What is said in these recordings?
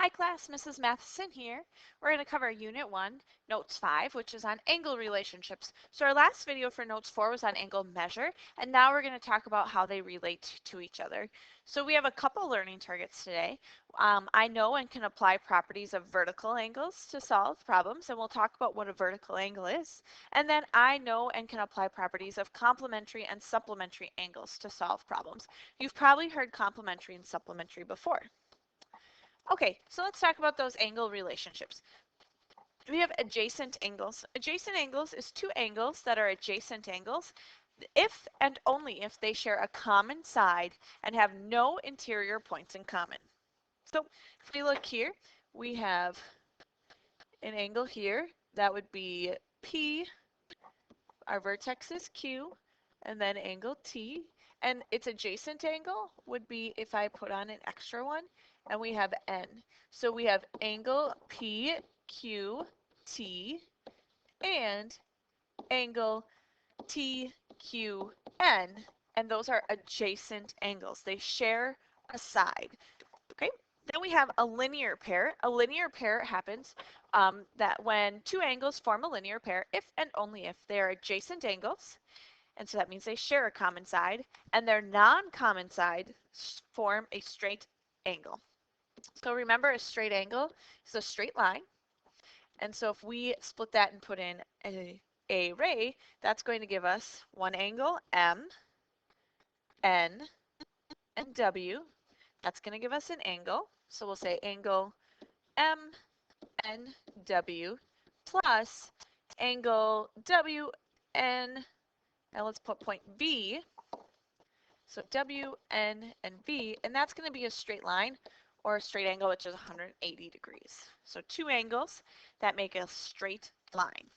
Hi class, Mrs. Matheson here. We're going to cover Unit 1, Notes 5, which is on angle relationships. So our last video for Notes 4 was on angle measure, and now we're going to talk about how they relate to each other. So we have a couple learning targets today. I know and can apply properties of vertical angles to solve problems, and we'll talk about what a vertical angle is. And then I know and can apply properties of complementary and supplementary angles to solve problems. You've probably heard complementary and supplementary before. Okay, so let's talk about those angle relationships. We have adjacent angles. Adjacent angles is two angles that are adjacent angles if and only if they share a common side and have no interior points in common. So if we look here, we have an angle here. That would be P, our vertex is Q, and then angle T. And its adjacent angle would be if I put on an extra one, and we have N. So we have angle PQT and angle TQN, and those are adjacent angles. They share a side. Okay, then we have a linear pair. A linear pair happens that when two angles form a linear pair, if and only if they are adjacent angles, and so that means they share a common side, and their non-common side form a straight angle. So remember, a straight angle is a straight line, and so if we split that and put in a ray, that's going to give us one angle, M, N, and W. That's going to give us an angle, so we'll say angle M, N, W, plus angle W, N, and let's put point V. So W, N, and V, and that's going to be a straight line or a straight angle, which is 180 degrees. So two angles that make a straight line.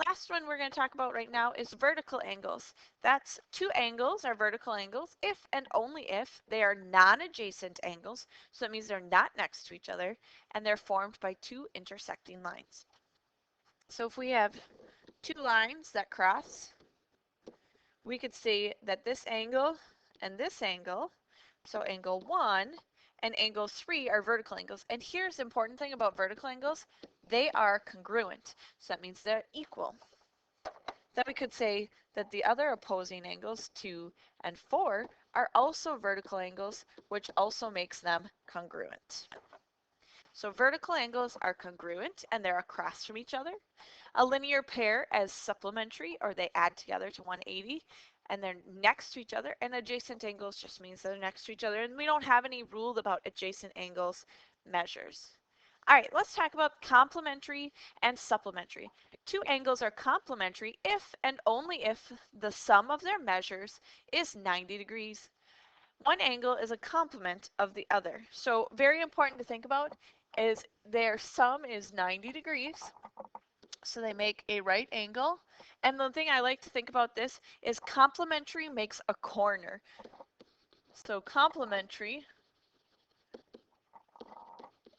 Last one we're going to talk about right now is vertical angles. That's two angles are vertical angles if and only if they are non-adjacent angles. So that means they're not next to each other, and they're formed by two intersecting lines. So if we have two lines that cross, we could say that this angle and this angle, so angle 1 and angle 3 are vertical angles. And here's the important thing about vertical angles. They are congruent. So that means they're equal. Then we could say that the other opposing angles, 2 and 4, are also vertical angles, which also makes them congruent. So vertical angles are congruent and they're across from each other. A linear pair as supplementary, or they add together to 180, and they're next to each other. And adjacent angles just means they're next to each other, and we don't have any rule about adjacent angles measures. All right, let's talk about complementary and supplementary. Two angles are complementary if and only if the sum of their measures is 90 degrees. One angle is a complement of the other. So very important to think about is their sum is 90 degrees. So they make a right angle. And the thing I like to think about this is complementary makes a corner. So complementary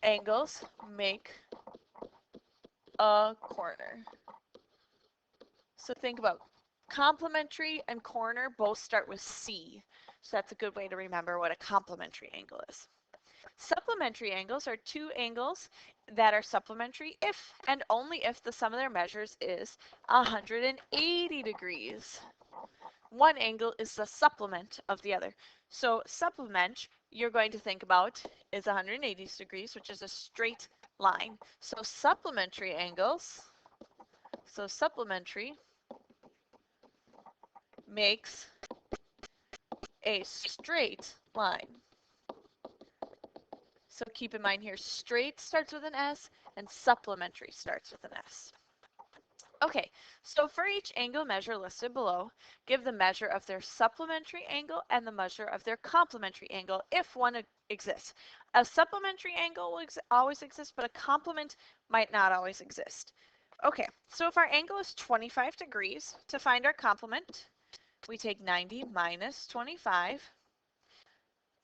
angles make a corner. So think about complementary and corner both start with C. So that's a good way to remember what a complementary angle is. Supplementary angles are two angles that are supplementary if and only if the sum of their measures is 180 degrees. One angle is the supplement of the other. So supplement, you're going to think about, is 180 degrees, which is a straight line. So supplementary angles, so supplementary makes a straight line. So keep in mind here, straight starts with an S and supplementary starts with an S. Okay, so for each angle measure listed below, give the measure of their supplementary angle and the measure of their complementary angle if one exists. A supplementary angle will always exist, but a complement might not always exist. Okay, so if our angle is 25 degrees, to find our complement, we take 90 minus 25,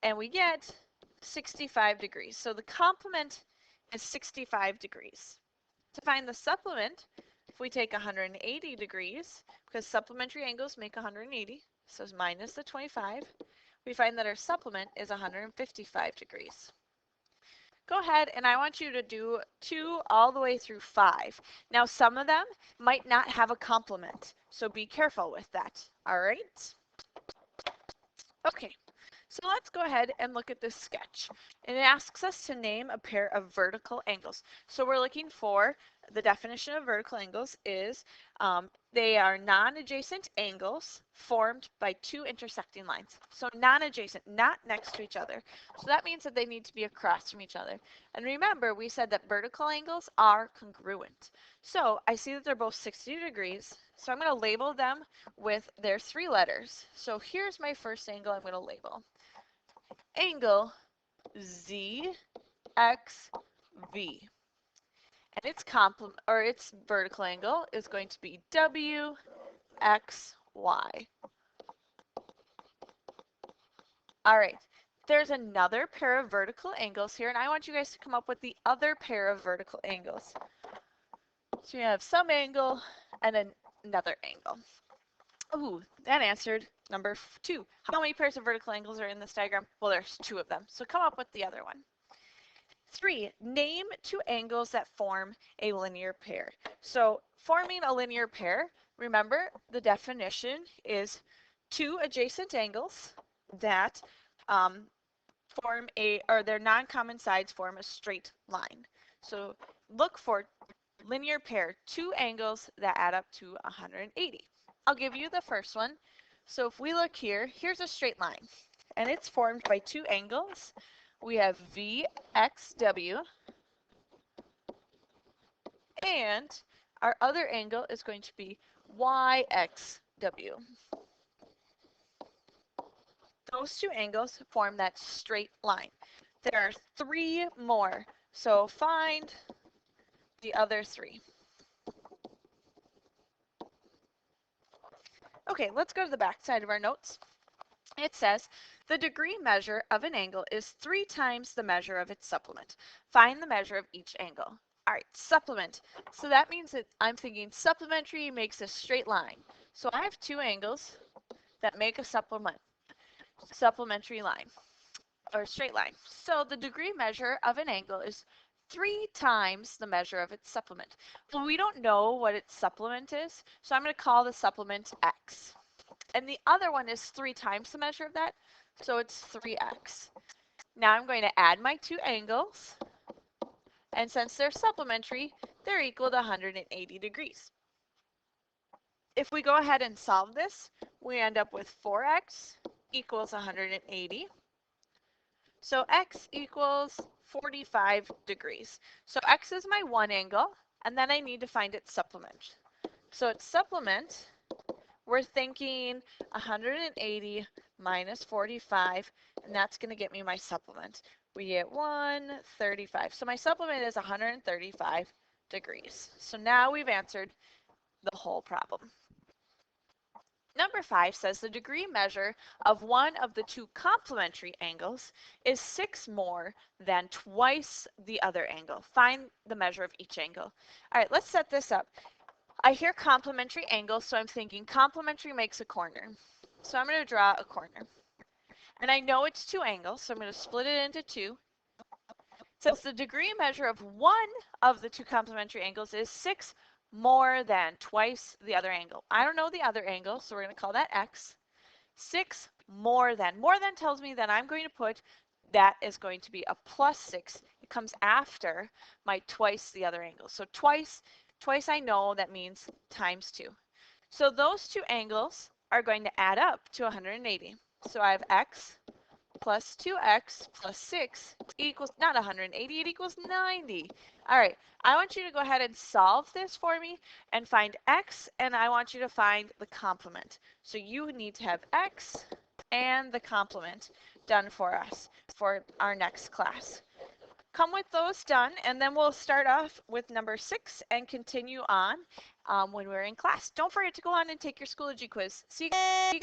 and we get 65 degrees. So the complement is 65 degrees. To find the supplement, if we take 180 degrees, because supplementary angles make 180, so it's minus the 25, we find that our supplement is 155 degrees. go ahead and I want you to do 2 all the way through 5. Now, some of them might not have a complement, so be careful with that. All right? Okay, so let's go ahead and look at this sketch. And it asks us to name a pair of vertical angles. So we're looking for the definition of vertical angles is they are non-adjacent angles formed by 2 intersecting lines. So non-adjacent, not next to each other. So that means that they need to be across from each other. And remember, we said that vertical angles are congruent. So I see that they're both 60 degrees. So I'm going to label them with their 3 letters. So here's my first angle I'm going to label. Angle ZXV. And its vertical angle is going to be WXY. All right, there's another pair of vertical angles here, and I want you guys to come up with the other pair of vertical angles. So you have some angle and another angle. Ooh, that answered number 2. How many pairs of vertical angles are in this diagram? Well, there's 2 of them, so come up with the other one. 3, name 2 angles that form a linear pair. So forming a linear pair, remember the definition is 2 adjacent angles that their non-common sides form a straight line. So look for linear pair, 2 angles that add up to 180. I'll give you the first one. So if we look here, here's a straight line, and it's formed by 2 angles. We have VXW, and our other angle is going to be YXW. Those 2 angles form that straight line. There are 3 more, so find the other 3. Okay, let's go to the back side of our notes. It says, the degree measure of an angle is 3 times the measure of its supplement. Find the measure of each angle. All right, supplement. So that means that I'm thinking supplementary makes a straight line. So I have 2 angles that make a supplementary line, or straight line. So the degree measure of an angle is 3 times the measure of its supplement. Well, we don't know what its supplement is, so I'm going to call the supplement x. And the other one is 3 times the measure of that, so it's 3x. Now I'm going to add my 2 angles, and since they're supplementary, they're equal to 180 degrees. If we go ahead and solve this, we end up with 4x equals 180. So x equals 45 degrees. So x is my one angle, and then I need to find its supplement. So its supplement, we're thinking 180 minus 45, and that's going to get me my supplement. We get 135. So my supplement is 135 degrees. So now we've answered the whole problem. Number 5 says the degree measure of one of the 2 complementary angles is 6 more than twice the other angle. Find the measure of each angle. All right, let's set this up. I hear complementary angles, so I'm thinking complementary makes a corner. So I'm going to draw a corner. And I know it's 2 angles, so I'm going to split it into 2. Since the degree measure of one of the 2 complementary angles is 6 more than twice the other angle. I don't know the other angle, so we're going to call that x. 6 more than. More than tells me that I'm going to put that is going to be a plus 6. It comes after my twice the other angle. So twice I know that means times 2. So those 2 angles are going to add up to 180. So I have x plus 2x plus 6 equals, not 180, it equals 90. All right, I want you to go ahead and solve this for me and find x, and I want you to find the complement. So you need to have x and the complement done for us for our next class. Come with those done, and then we'll start off with number 6 and continue on when we're in class. Don't forget to go on and take your Schoology quiz. See you guys.